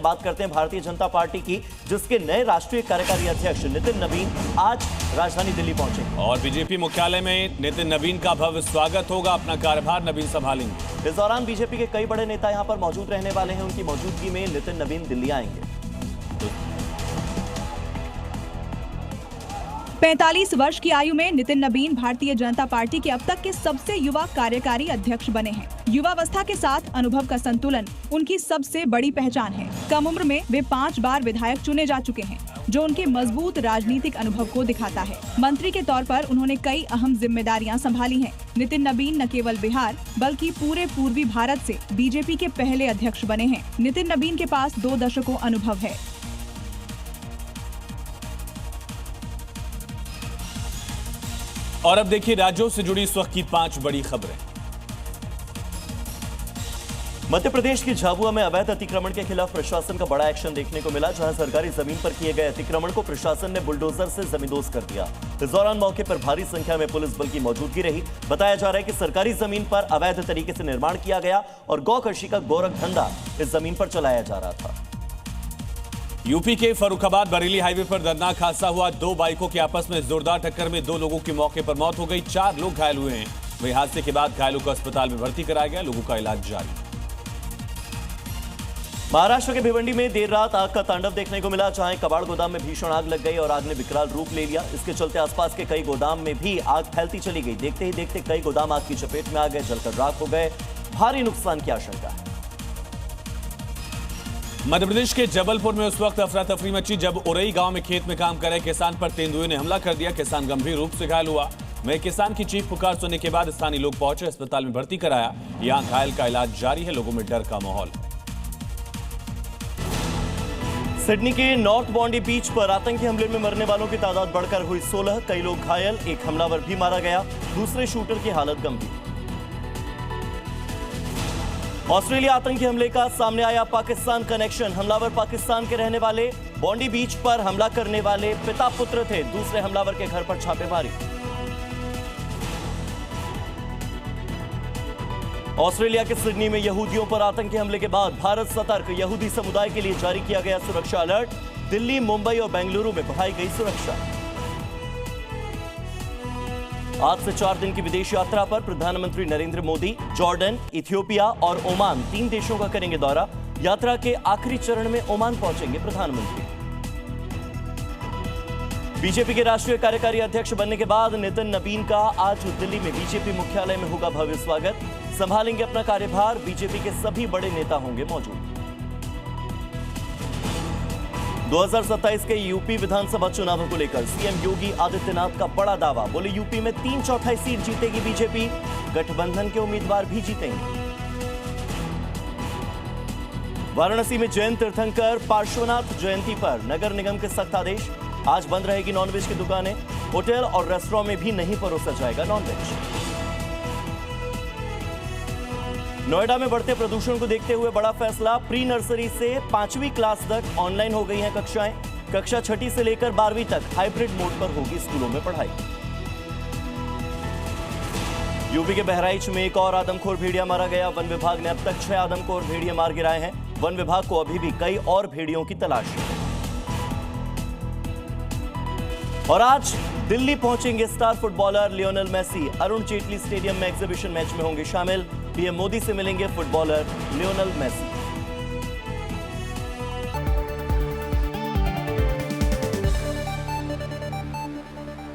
बात करते हैं भारतीय जनता पार्टी की, जिसके नए राष्ट्रीय कार्यकारी अध्यक्ष नितिन नवीन आज राजधानी दिल्ली पहुंचे और बीजेपी मुख्यालय में नितिन नवीन का भव्य स्वागत होगा। अपना कार्यभार नवीन संभालेंगे। इस दौरान बीजेपी के कई बड़े नेता यहां पर मौजूद रहने वाले हैं। उनकी मौजूदगी में नितिन नवीन दिल्ली आएंगे। 45 वर्ष की आयु में नितिन नवीन भारतीय जनता पार्टी के अब तक के सबसे युवा कार्यकारी अध्यक्ष बने हैं। युवावस्था के साथ अनुभव का संतुलन उनकी सबसे बड़ी पहचान है। कम उम्र में वे 5 बार विधायक चुने जा चुके हैं, जो उनके मजबूत राजनीतिक अनुभव को दिखाता है। मंत्री के तौर पर उन्होंने कई अहम जिम्मेदारियां संभाली हैं। नितिन नवीन न केवल बिहार बल्कि पूरे पूर्वी भारत से बीजेपी के पहले अध्यक्ष बने हैं। नितिन नवीन के पास 2 दशकों अनुभव है। और अब देखिए राज्यों से जुड़ी इस वक्त की 5 बड़ी खबरें। मध्य प्रदेश की झाबुआ में अवैध अतिक्रमण के खिलाफ प्रशासन का बड़ा एक्शन देखने को मिला, जहां सरकारी जमीन पर किए गए अतिक्रमण को प्रशासन ने बुलडोजर से जमींदोज कर दिया। इस दौरान मौके पर भारी संख्या में पुलिस बल की मौजूदगी रही। बताया जा रहा है कि सरकारी जमीन पर अवैध तरीके से निर्माण किया गया और गौकर्षी का गोरख धंधा इस जमीन पर चलाया जा रहा था। यूपी के फर्रुखाबाद बरेली हाईवे पर दर्दनाक हादसा हुआ। 2 बाइकों की आपस में जोरदार टक्कर में 2 लोगों की मौके पर मौत हो गई। 4 लोग घायल हुए हैं। वहीं हादसे के बाद घायलों को अस्पताल में भर्ती कराया गया। लोगों का इलाज जारी। महाराष्ट्र के भिवंडी में देर रात आग का तांडव देखने को मिला, जहां कबाड़ गोदाम में भीषण आग लग गई और आग ने विकराल रूप ले लिया। इसके चलते आसपास के कई गोदाम में भी आग फैलती चली गई। देखते ही देखते कई गोदाम आग की चपेट में आ गए, जलकर राख हो गए। भारी नुकसान की आशंका है। मध्य प्रदेश के जबलपुर में उस वक्त अफरा तफरी मची जब उरई गांव में खेत में काम कर रहे किसान पर तेंदुए ने हमला कर दिया। किसान गंभीर रूप से घायल हुआ। वहीं किसान की चीख पुकार सुनने के बाद स्थानीय लोग पहुंचे, अस्पताल में भर्ती कराया। यहां घायल का इलाज जारी है। लोगों में डर का माहौल। सिडनी के नॉर्थ बॉन्डी बीच पर आतंकी हमले में मरने वालों की तादाद बढ़कर हुई 16। कई लोग घायल, एक हमलावर भी मारा गया। दूसरे शूटर की हालत गंभीर। ऑस्ट्रेलिया आतंकी हमले का सामने आया पाकिस्तान कनेक्शन। हमलावर पाकिस्तान के रहने वाले, बॉन्डी बीच पर हमला करने वाले पिता पुत्र थे। दूसरे हमलावर के घर पर छापेमारी। ऑस्ट्रेलिया के सिडनी में यहूदियों पर आतंकी हमले के बाद भारत सतर्क। यहूदी समुदाय के लिए जारी किया गया सुरक्षा अलर्ट। दिल्ली, मुंबई और बेंगलुरु में बढ़ाई गई सुरक्षा। आज से 4 दिन की विदेश यात्रा पर प्रधानमंत्री नरेंद्र मोदी जॉर्डन, इथियोपिया और ओमान 3 देशों का करेंगे दौरा। यात्रा के आखिरी चरण में ओमान पहुंचेंगे प्रधानमंत्री। बीजेपी के राष्ट्रीय कार्यकारी अध्यक्ष बनने के बाद नितिन नवीन का आज दिल्ली में बीजेपी मुख्यालय में होगा भव्य स्वागत। संभालेंगे अपना कार्यभार। बीजेपी के सभी बड़े नेता होंगे मौजूद। 2027 के यूपी विधानसभा चुनावों को लेकर सीएम योगी आदित्यनाथ का बड़ा दावा। बोले यूपी में 3/4 सीट जीतेगी बीजेपी। गठबंधन के उम्मीदवार भी जीतेंगे। वाराणसी में जैन तीर्थंकर पार्श्वनाथ जयंती पर नगर निगम के सख्त आदेश। आज बंद रहेगी नॉनवेज की दुकानें। होटल और रेस्टोरेंट में भी नहीं परोसा जाएगा नॉनवेज। नोएडा में बढ़ते प्रदूषण को देखते हुए बड़ा फैसला। प्री नर्सरी से 5वीं क्लास तक ऑनलाइन हो गई हैं कक्षाएं। कक्षा 6ठी से लेकर 12वीं तक हाइब्रिड मोड पर होगी स्कूलों में पढ़ाई। यूपी के बहराइच में एक और आदमखोर भेड़िया मारा गया। वन विभाग ने अब तक 6 आदमखोर भेड़िए मार गिराए हैं। वन विभाग को अभी भी कई और भेड़ियों की तलाश है। और आज दिल्ली पहुंचेंगे star footballer Lionel Messi. Arun Jaitley stadium में एग्जीबिशन मैच में होंगे शामिल। पीएम मोदी से मिलेंगे फुटबॉलर लियोनेल मेसी।